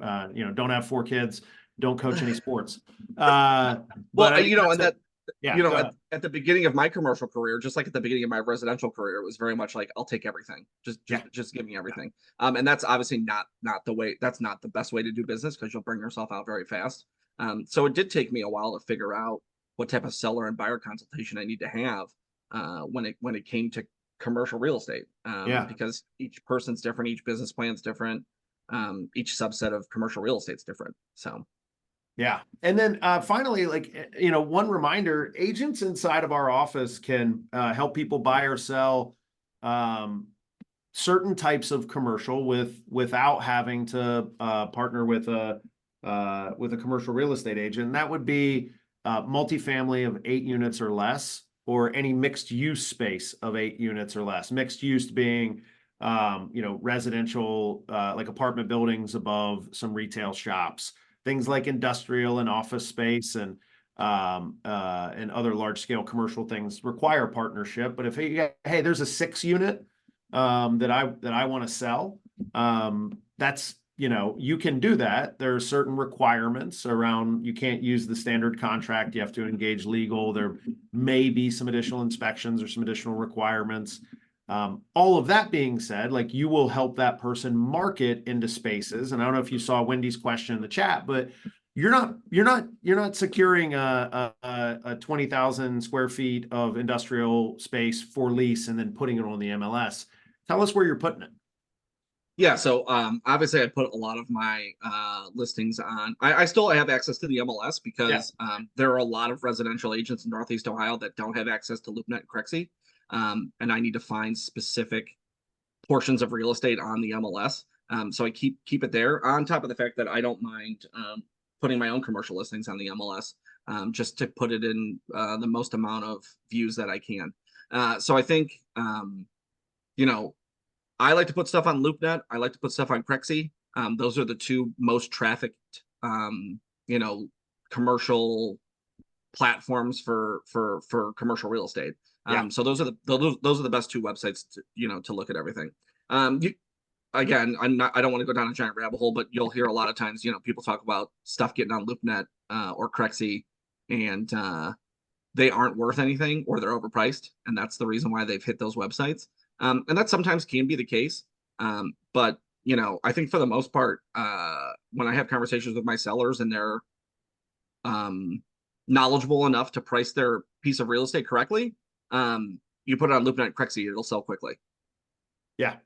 don't have 4 kids. don't coach any sports. But Well, I think and that's that, yeah, you know, go ahead. at the beginning of my commercial career, just like at the beginning of my residential career, it was very much like, I'll take everything. Just give me everything. And that's obviously not the way, that's not the best way to do business, because you'll burn yourself out very fast. So it did take me a while to figure out what type of seller and buyer consultation I need to have when it came to commercial real estate. Because each person's different, each business plan's different, each subset of commercial real estate's different. So yeah. And then finally, like, one reminder, agents inside of our office can help people buy or sell certain types of commercial without having to partner with a commercial real estate agent. That would be multifamily of 8 units or less, or any mixed use space of 8 units or less. Mixed use being residential, like apartment buildings above some retail shops, things like industrial and office space, and other large scale commercial things require partnership. But if hey, there's a 6 unit that I want to sell, that's, you can do that. There are certain requirements around, you can't use the standard contract. You have to engage legal. There may be some additional inspections or some additional requirements. All of that being said, like, you will help that person market into spaces. And I don't know if you saw Wendy's question in the chat, but you're not securing a 20,000 square feet of industrial space for lease and then putting it on the MLS. Tell us where you're putting it. yeah, so obviously I put a lot of my listings on. I still have access to the MLS because there are a lot of residential agents in Northeast Ohio that don't have access to LoopNet and Crexi. And I need to find specific portions of real estate on the MLS. So I keep it there, on top of the fact that I don't mind putting my own commercial listings on the MLS, just to put it in the most amount of views that I can. So I think, I like to put stuff on LoopNet. I like to put stuff on Crexi. Those are the 2 most trafficked, commercial platforms for commercial real estate. So those are the best 2 websites to look at everything. Again, I don't want to go down a giant rabbit hole, but you'll hear a lot of times, people talk about stuff getting on LoopNet or Crexi, and they aren't worth anything, or they're overpriced, and that's the reason why they've hit those websites. And that sometimes can be the case. But I think for the most part, when I have conversations with my sellers and they're knowledgeable enough to price their piece of real estate correctly, you put it on LoopNet Crexi, it'll sell quickly. Yeah.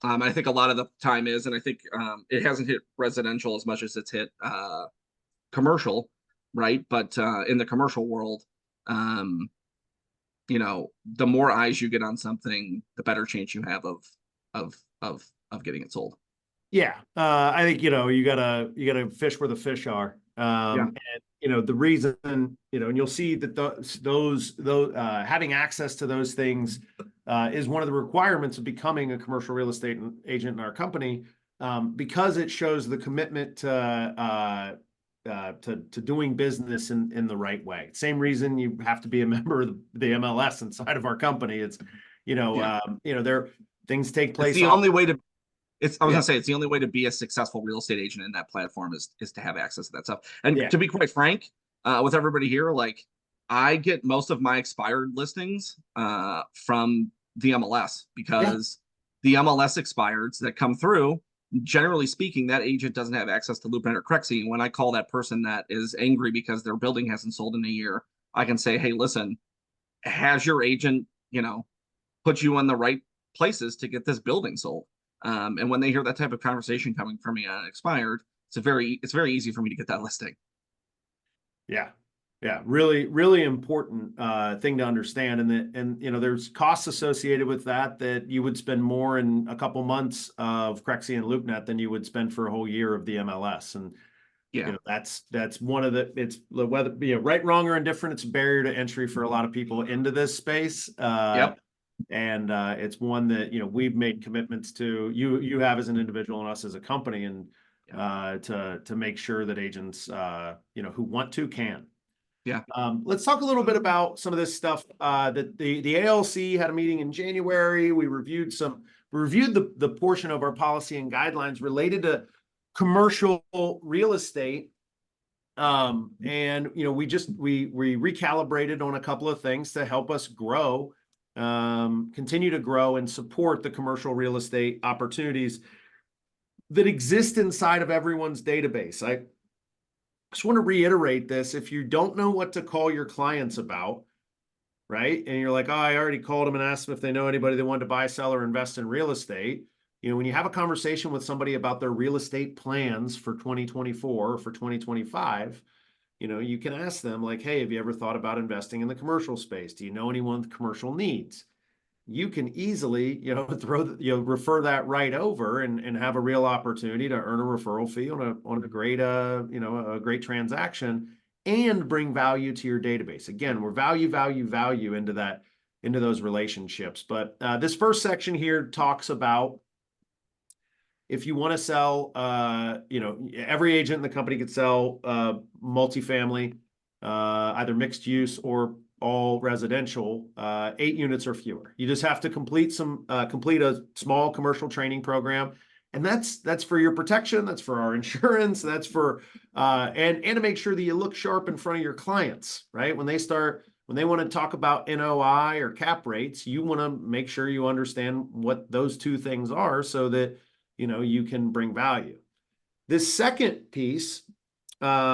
I think a lot of the time is, and I think it hasn't hit residential as much as it's hit commercial, right? But in the commercial world, the more eyes you get on something, the better chance you have of getting it sold. Yeah. I think, you gotta fish where the fish are. And, the reason, and you'll see that those having access to those things is one of the requirements of becoming a commercial real estate agent in our company, because it shows the commitment to doing business in the right way. Same reason you have to be a member of the MLS inside of our company. It's, there things take place. It's the only way to. I was gonna say, it's the only way to be a successful real estate agent in that platform is to have access to that stuff. And to be quite frank, with everybody here, like, I get most of my expired listings from the MLS, because the MLS expireds that come through, generally speaking, that agent doesn't have access to LoopNet or Crexi. And when I call that person that is angry because their building hasn't sold in a year, I can say, hey, listen, has your agent, put you in the right places to get this building sold? And when they hear that type of conversation coming from me on expired, it's very easy for me to get that listing. Yeah. Really, really important thing to understand. And there's costs associated with that you would spend more in a couple months of Crexi and LoopNet than you would spend for a whole year of the MLS. And that's one of it's whether right, wrong, or indifferent, it's a barrier to entry for a lot of people into this space. And it's one that we've made commitments to, you have as an individual and us as a company, and to make sure that agents who want to can. Let's talk a little bit about some of this stuff. That the ALC had a meeting in January. We reviewed the portion of our policy and guidelines related to commercial real estate. And we recalibrated on a couple of things to help us grow, continue to grow and support the commercial real estate opportunities that exist inside of everyone's database. I just want to reiterate this. If you don't know what to call your clients about, right? And you're like, oh, I already called them and asked them if they know anybody that wanted to buy, sell, or invest in real estate. When you have a conversation with somebody about their real estate plans for 2024 or for 2025, you can ask them like, hey, have you ever thought about investing in the commercial space? Do you know anyone with commercial needs? You can easily, refer that right over and have a real opportunity to earn a referral fee on a great, a great transaction and bring value to your database. Again, we're value into those relationships. But this first section here talks about if you want to sell, every agent in the company could sell multifamily, either mixed use or all residential, 8 units or fewer. You just have to complete a small commercial training program. And that's for your protection. That's for our insurance. That's for, and to make sure that you look sharp in front of your clients, right? When they want to talk about NOI or cap rates, you want to make sure you understand what those two things are so that, you can bring value. This second piece, was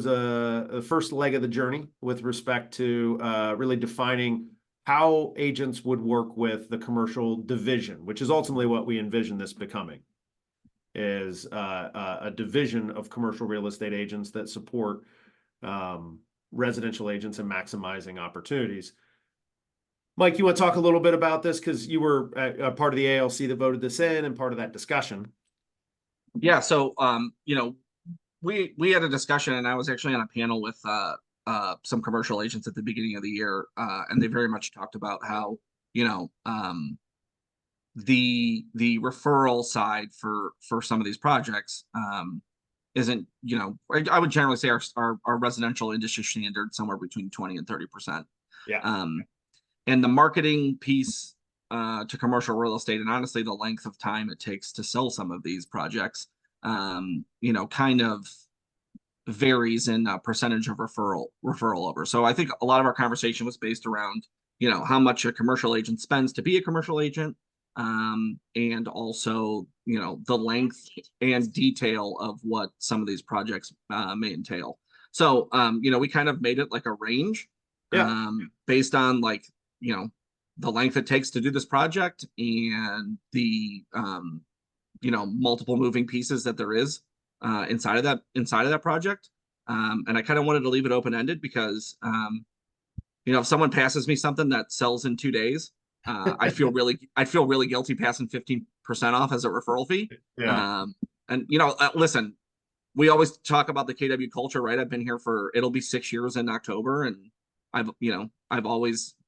a first leg of the journey with respect to really defining how agents would work with the commercial division, which is ultimately what we envision this becoming, is a division of commercial real estate agents that support residential agents in maximizing opportunities. Mike, you want to talk a little bit about this because you were a part of the ALC that voted this in and part of that discussion. Yeah. So, we had a discussion, and I was actually on a panel with some commercial agents at the beginning of the year, and they very much talked about how the referral side for some of these projects isn't, I would generally say our residential industry standard somewhere between 20 and 30%. Yeah. And the marketing piece to commercial real estate, and honestly the length of time it takes to sell some of these projects, kind of varies in percentage of referral over. So I think a lot of our conversation was based around, how much a commercial agent spends to be a commercial agent, and also, the length and detail of what some of these projects may entail. So, we kind of made it like a range, based on like, the length it takes to do this project and the, multiple moving pieces that there is inside of that project. And I kind of wanted to leave it open-ended because, if someone passes me something that sells in 2 days, I'd feel really guilty passing 15% off as a referral fee. Yeah. And listen, we always talk about the KW culture, right? I've been here it'll be 6 years in October, and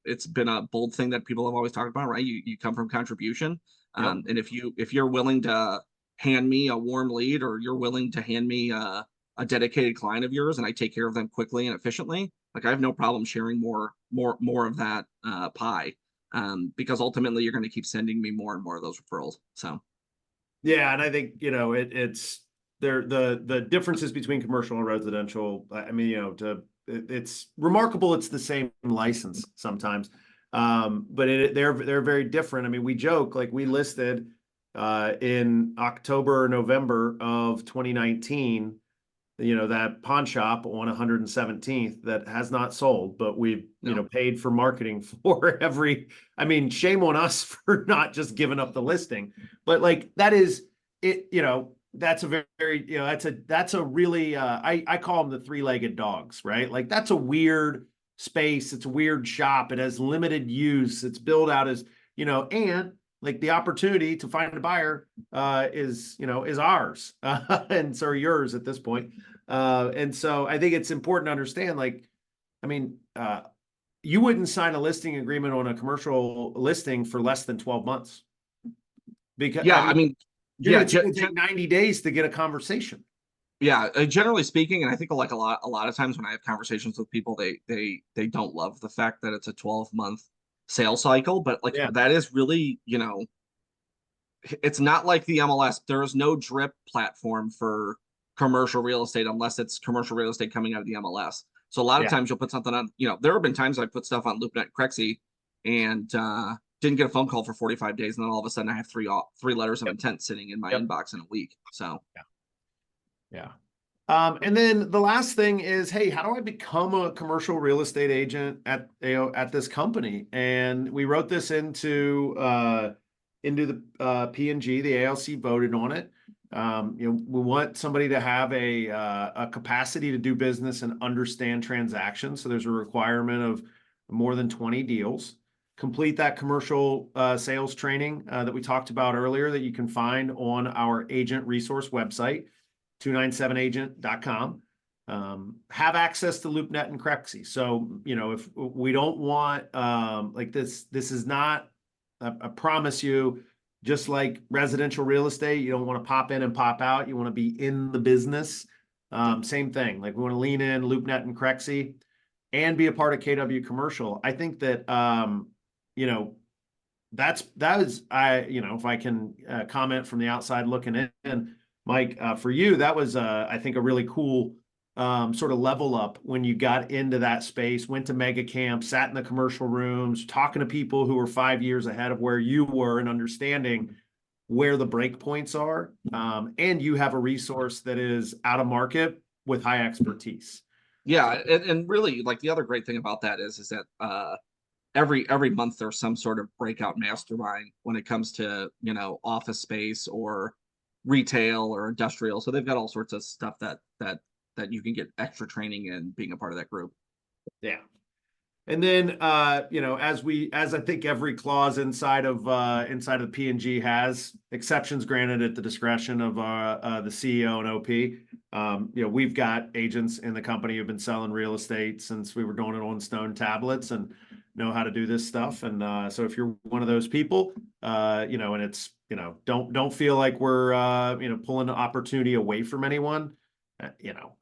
it's been a bold thing that people have always talked about, right? You come from contribution. And if you're willing to hand me a warm lead, or you're willing to hand me a dedicated client of yours, and I take care of them quickly and efficiently, like I have no problem sharing more of that pie, because ultimately you're going to keep sending me more and more of those referrals. So yeah, and I think it's there, the differences between commercial and residential. I mean, it's remarkable. It's the same license sometimes, but they're very different. I mean, we joke, like we listed in October or November of 2019, that pawn shop on 117th that has not sold, but we've paid for marketing for I mean, shame on us for not just giving up the listing, but like that is it. That's a very, that's a really, I call them the 3-legged dogs, right? Like that's a weird space. It's a weird shop. It has limited use. It's billed out as, and like the opportunity to find a buyer is ours and so yours at this point. And so I think it's important to understand, like, I mean, you wouldn't sign a listing agreement on a commercial listing for less than 12 months. Because it's going to take 90 days to get a conversation. Yeah, generally speaking, and I think a lot of times when I have conversations with people, they don't love the fact that it's a 12-month sales cycle, but that is really, it's not like the MLS. There is no drip platform for commercial real estate unless it's commercial real estate coming out of the MLS. So a lot of Yeah. times you'll put something on, there have been times I put stuff on LoopNet and Crexi and didn't get a phone call for 45 days. And then all of a sudden I have three letters of intent sitting in my Yep. inbox in a week. So Yeah. And then the last thing is, hey, how do I become a commercial real estate agent at this company? And we wrote this into the P&G. The ALC voted on it. We want somebody to have a capacity to do business and understand transactions. So there's a requirement of more than 20 deals. Complete that commercial sales training that we talked about earlier that you can find on our agent resource website, 297agent.com. Have access to LoopNet and Crexi. So, if we don't want this is not, I promise you, just like residential real estate, you don't want to pop in and pop out. You want to be in the business. Same thing. Like we want to lean in LoopNet and Crexi and be a part of KW Commercial. I think that, if I can comment from the outside looking in, Mike, for you, that was, I think, a really cool sort of level up when you got into that space, went to mega camp, sat in the commercial rooms, talking to people who were 5 years ahead of where you were and understanding where the break points are. And you have a resource that is out of market with high expertise. yeah, and really like the other great thing about that is that every month there's some sort of breakout mastermind when it comes to, office space or retail or industrial. So they've got all sorts of stuff that you can get extra training in being a part of that group. Yeah. And then, as I think every clause inside of the P&G has exceptions granted at the discretion of the CEO and OP. We've got agents in the company who've been selling real estate since we were doing it on stone tablets and know how to do this stuff. And so if you're one of those people, and it's, don't feel like we're, pulling the opportunity away from anyone.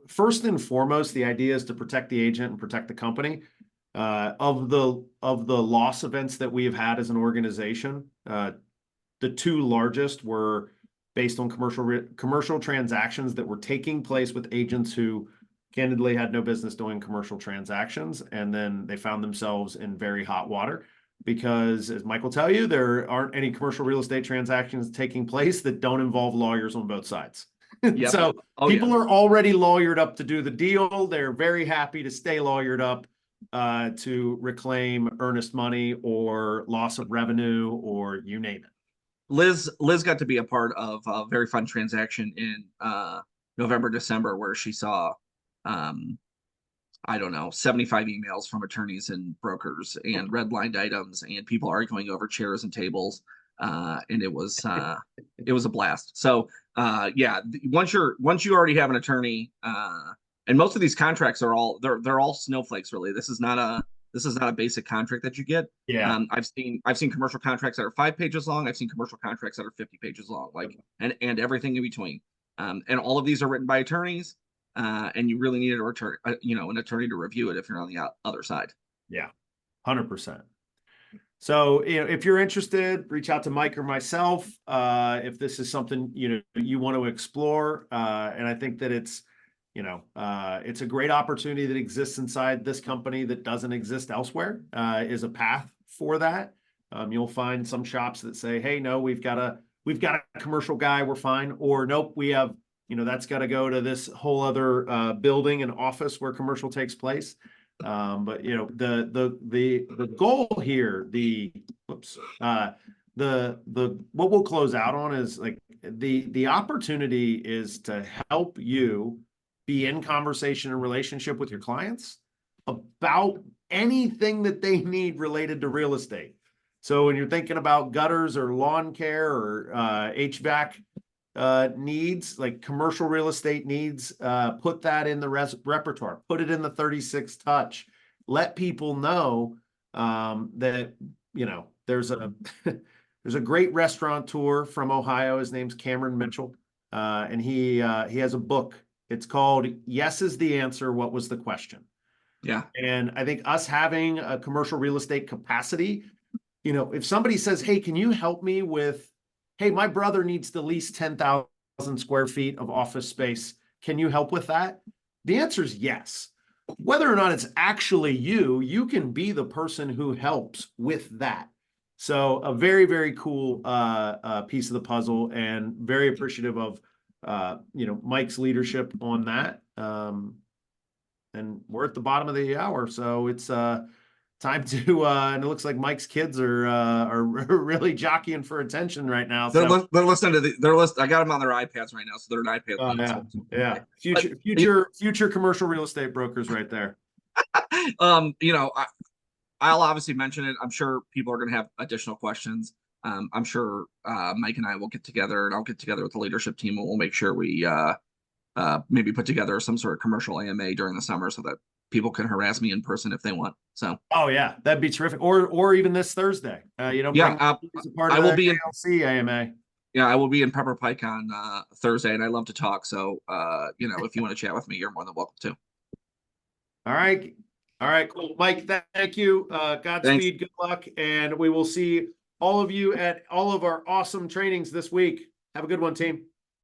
First and foremost, the idea is to protect the agent and protect the company. Of the loss events that we have had as an organization, the two largest were based on commercial transactions that were taking place with agents who candidly had no business doing commercial transactions, and then they found themselves in very hot water because, as Mike will tell you, there aren't any commercial real estate transactions taking place that don't involve lawyers on both sides. Yep. So Oh, people yeah. are already lawyered up to do the deal. They're very happy to stay lawyered up to reclaim earnest money or loss of revenue or you name it. Liz got to be a part of a very fun transaction in November, December, where she saw, 75 emails from attorneys and brokers and redlined items and people arguing over chairs and tables. And it was a blast. So once you already have an attorney, and most of these contracts are they're all snowflakes, really. This is not a basic contract that you get. Yeah. I've seen commercial contracts that are 5 pages long. I've seen commercial contracts that are 50 pages long, and everything in between. And all of these are written by attorneys. And you really need an attorney to review it if you're on the other side. Yeah, 100%. So, if you're interested, reach out to Mike or myself. If this is something, you want to explore. And I think that it's a great opportunity that exists inside this company that doesn't exist elsewhere, is a path for that. You'll find some shops that say, hey, no, we've got a commercial guy, we're fine. Or nope, we have, that's got to go to this whole other building and office where commercial takes place. But the goal here, what we'll close out on is like the opportunity is to help you be in conversation and relationship with your clients about anything that they need related to real estate. So when you're thinking about gutters or lawn care or HVAC needs, like commercial real estate needs, put that in the repertoire, put it in the 36 touch, let people know that, there's a great restaurateur from Ohio. His name's Cameron Mitchell. And he has a book. It's called Yes is the Answer. What was the question? Yeah. And I think us having a commercial real estate capacity, if somebody says, hey, can you help me with hey, my brother needs to lease 10,000 square feet of office space. Can you help with that? The answer is yes. Whether or not it's actually you, you can be the person who helps with that. So a very, very cool piece of the puzzle, and very appreciative of Mike's leadership on that. And we're at the bottom of the hour, so it's time to and it looks like Mike's kids are really jockeying for attention right now. They're, So they're listening to they're listening. I got them on their iPads right now, so they're an iPad. oh, fans. yeah. Future commercial real estate brokers right there. I'll obviously mention it. I'm sure people are going to have additional questions. I'm sure Mike and I will get together, and I'll get together with the leadership team, and we'll make sure we maybe put together some sort of commercial AMA during the summer so that people can harass me in person if they want. So, oh yeah, that'd be terrific. Or even this Thursday. I will be in ALC AMA. Yeah, I will be in Pepper Pike on Thursday, and I love to talk. So, if you want to chat with me, you're more than welcome to. All right, cool. Mike, thank you. Godspeed, Thanks. good luck, and we will see all of you at all of our awesome trainings this week. Have a good one, team.